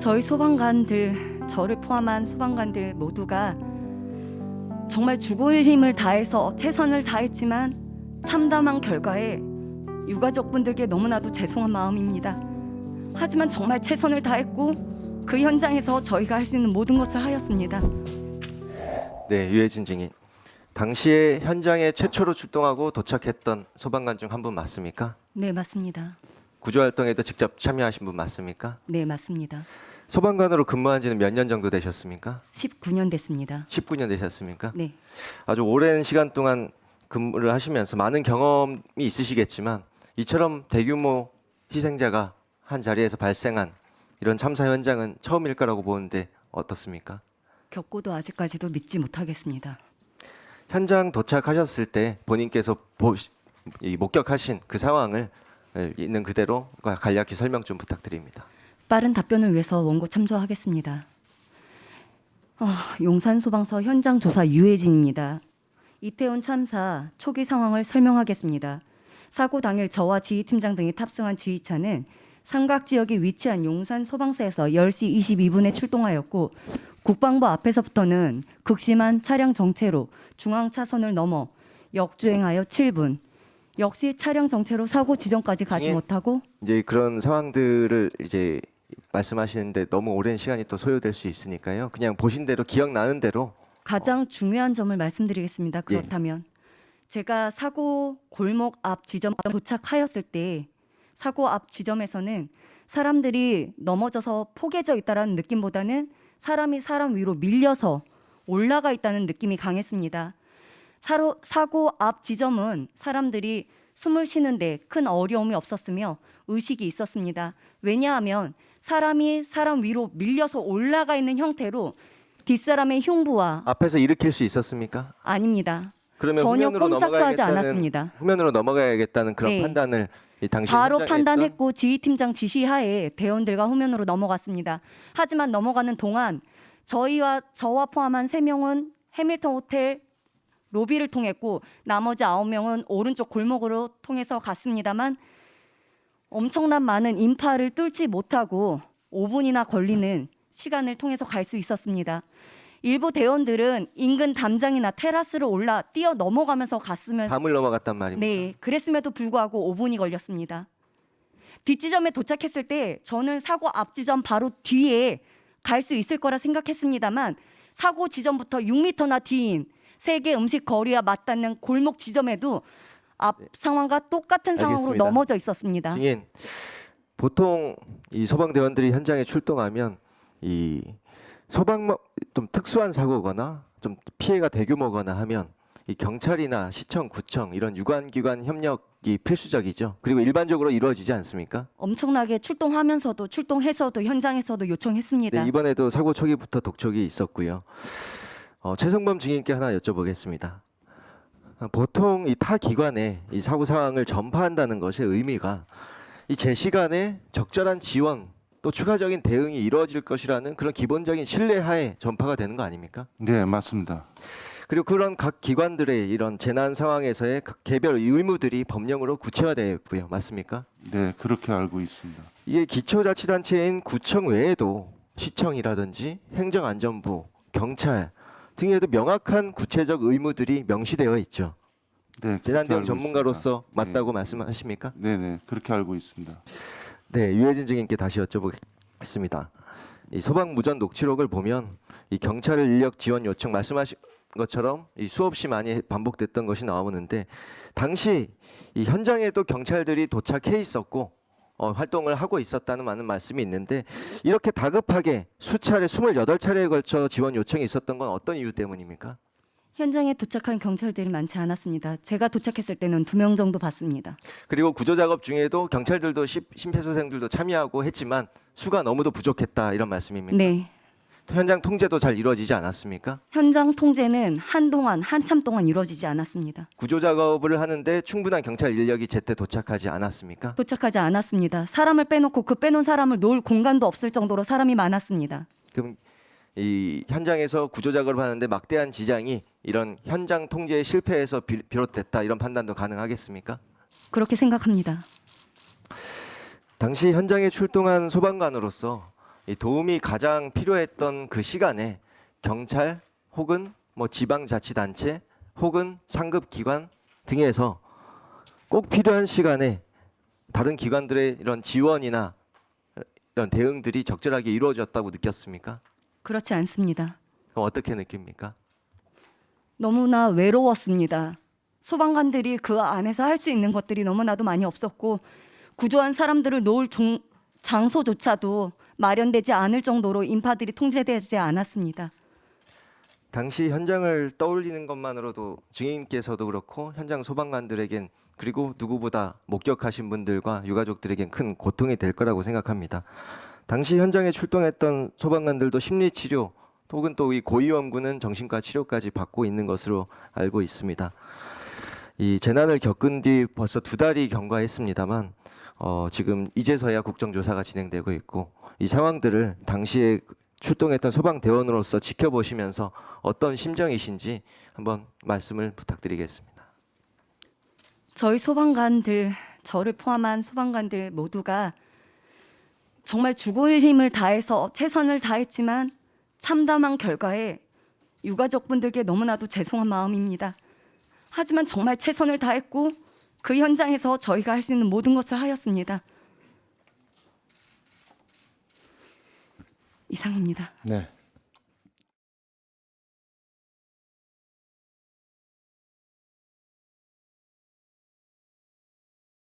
저희 소방관들, 저를 포함한 소방관들 모두가 정말 죽을 힘을 다해서 최선을 다했지만 참담한 결과에 유가족분들께 너무나도 죄송한 마음입니다. 하지만 정말 최선을 다했고 그 현장에서 저희가 할 수 있는 모든 것을 하였습니다. 네, 유해진 증인. 당시에 현장에 최초로 출동하고 도착했던 소방관 중 한 분 맞습니까? 네, 맞습니다. 구조활동에도 직접 참여하신 분 맞습니까? 네, 맞습니다. 소방관으로 근무한 지는 몇 년 정도 되셨습니까? 19년 됐습니다. 19년 되셨습니까? 네, 아주 오랜 시간 동안 근무를 하시면서 많은 경험이 있으시겠지만 이처럼 대규모 희생자가 한 자리에서 발생한 이런 참사 현장은 처음일 거라고 보는데 어떻습니까? 겪고도 아직까지도 믿지 못하겠습니다. 현장 도착하셨을 때 본인께서 목격하신 그 상황을 있는 그대로 간략히 설명 좀 부탁드립니다. 빠른 답변을 위해서 원고 참조하겠습니다. 용산소방서 현장조사 유해진입니다. 이태원 참사 초기 상황을 설명하겠습니다. 사고 당일 저와 지휘팀장 등이 탑승한 지휘차는 삼각지역에 위치한 용산소방서에서 10시 22분에 출동하였고 국방부 앞에서부터는 극심한 차량 정체로 중앙차선을 넘어 역주행하여 7분, 역시 차량 정체로 사고 지점까지 가지 못하고 이제 그런 상황들을 이제 말씀하시는데 너무 오랜 시간이 또 소요될 수 있으니까요. 그냥 보신 대로 기억나는 대로 가장 중요한 점을 말씀드리겠습니다. 그렇다면 제가 사고 골목 앞 지점 도착하였을 때 사고 앞 지점에서는 사람들이 넘어져서 포개져 있다는 느낌보다는 사람이 사람 위로 밀려서 올라가 있다는 느낌이 강했습니다. 사고 앞 지점은 사람들이 숨을 쉬는데 큰 어려움이 없었으며 의식이 있었습니다. 왜냐하면 사람이 사람 위로 밀려서 올라가 있는 형태로 뒷사람의 흉부와 앞에서 일으킬 수 있었습니까? 아닙니다. 그러면 전혀 후면으로 꼼짝도 하지 않았습니다. 후면으로 넘어가야겠다는 그런 네. 판단을 이 당시 바로 현장에 판단했고 지휘팀장 지시하에 대원들과 후면으로 넘어갔습니다. 하지만 넘어가는 동안 저와 포함한 3명은 해밀턴 호텔 로비를 통했고 나머지 9명은 오른쪽 골목으로 통해서 갔습니다만 엄청난 많은 인파를 뚫지 못하고 5분이나 걸리는 시간을 통해서 갈 수 있었습니다. 일부 대원들은 인근 담장이나 테라스를 올라 뛰어 넘어가면서 갔으면 담을 넘어갔단 말입니다. 네, 그랬음에도 불구하고 5분이 걸렸습니다. 뒷지점에 도착했을 때 저는 사고 앞 지점 바로 뒤에 갈 수 있을 거라 생각했습니다만 사고 지점부터 6m나 뒤인 세계 음식 거리와 맞닿는 골목 지점에도 앞 상황과 똑같은 상황으로 알겠습니다. 넘어져 있었습니다. 증인, 보통 이 소방대원들이 현장에 출동하면 이 소방 좀 특수한 사고거나 좀 피해가 대규모거나 하면 이 경찰이나 시청, 구청 이런 유관기관 협력이 필수적이죠. 그리고 일반적으로 이루어지지 않습니까? 엄청나게 출동하면서도 출동해서도 현장에서도 요청했습니다. 네, 이번에도 사고 초기부터 독촉이 있었고요. 최성범 증인께 하나 여쭤보겠습니다. 보통 이 타 기관에 이 사고 상황을 전파한다는 것의 의미가 이 제 시간에 적절한 지원 또 추가적인 대응이 이루어질 것이라는 그런 기본적인 신뢰하에 전파가 되는 거 아닙니까? 네, 맞습니다. 그리고 그런 각 기관들의 이런 재난 상황에서의 각 개별 의무들이 법령으로 구체화되어 있고요. 맞습니까? 네, 그렇게 알고 있습니다. 이게 기초자치단체인 구청 외에도 시청이라든지 행정안전부, 경찰 등에도 명확한 구체적 의무들이 명시되어 있죠. 네, 재난대응 그렇게 알고 전문가로서 있습니다. 맞다고 말씀하십니까? 네, 네, 그렇게 알고 있습니다. 네, 유해진 증인께 다시 여쭤보겠습니다. 이 소방무전 녹취록을 보면 이 경찰 인력 지원 요청 말씀하신 것처럼 이 수없이 많이 반복됐던 것이 나오는데 당시 이 현장에도 경찰들이 도착해 있었고 활동을 하고 있었다는 많은 말씀이 있는데 이렇게 다급하게 수차례 28차례에 걸쳐 지원 요청이 있었던 건 어떤 이유 때문입니까? 현장에 도착한 경찰들이 많지 않았습니다. 제가 도착했을 때는 2명 정도 봤습니다. 그리고 구조작업 중에도 경찰들도 심폐소생들도 참여하고 했지만 수가 너무도 부족했다 이런 말씀입니까? 네. 현장 통제도 잘 이루어지지 않았습니까? 현장 통제는 한참 동안 이루어지지 않았습니다. 구조작업을 하는데 충분한 경찰 인력이 제때 도착하지 않았습니까? 도착하지 않았습니다. 사람을 빼놓고 그 빼놓은 사람을 놓을 공간도 없을 정도로 사람이 많았습니다. 그럼 이 현장에서 구조작업을 하는데 막대한 지장이 이런 현장 통제의 실패에서 비롯됐다 이런 판단도 가능하겠습니까? 그렇게 생각합니다. 당시 현장에 출동한 소방관으로서 이 도움이 가장 필요했던 그 시간에 경찰 혹은 뭐 지방자치단체 혹은 상급기관 등에서 꼭 필요한 시간에 다른 기관들의 이런 지원이나 이런 대응들이 적절하게 이루어졌다고 느꼈습니까? 그렇지 않습니다. 그럼 어떻게 느낍니까? 너무나 외로웠습니다. 소방관들이 그 안에서 할 수 있는 것들이 너무나도 많이 없었고 구조한 사람들을 놓을 장소조차도 마련되지 않을 정도로 인파들이 통제되지 않았습니다. 당시 현장을 떠올리는 것만으로도 증인께서도 그렇고 현장 소방관들에겐 그리고 누구보다 목격하신 분들과 유가족들에겐 큰 고통이 될 거라고 생각합니다. 당시 현장에 출동했던 소방관들도 심리치료 혹은 또 이 고위험군은 정신과 치료까지 받고 있는 것으로 알고 있습니다. 이 재난을 겪은 뒤 벌써 2달이 경과했습니다만 지금 이제서야 국정조사가 진행되고 있고 이 상황들을 당시에 출동했던 소방대원으로서 지켜보시면서 어떤 심정이신지 한번 말씀을 부탁드리겠습니다. 저희 소방관들, 저를 포함한 소방관들 모두가 정말 죽을 힘을 다해서 최선을 다했지만 참담한 결과에 유가족분들께 너무나도 죄송한 마음입니다. 하지만 정말 최선을 다했고 그 현장에서 저희가 할 수 있는 모든 것을 하였습니다. 이상입니다. 네.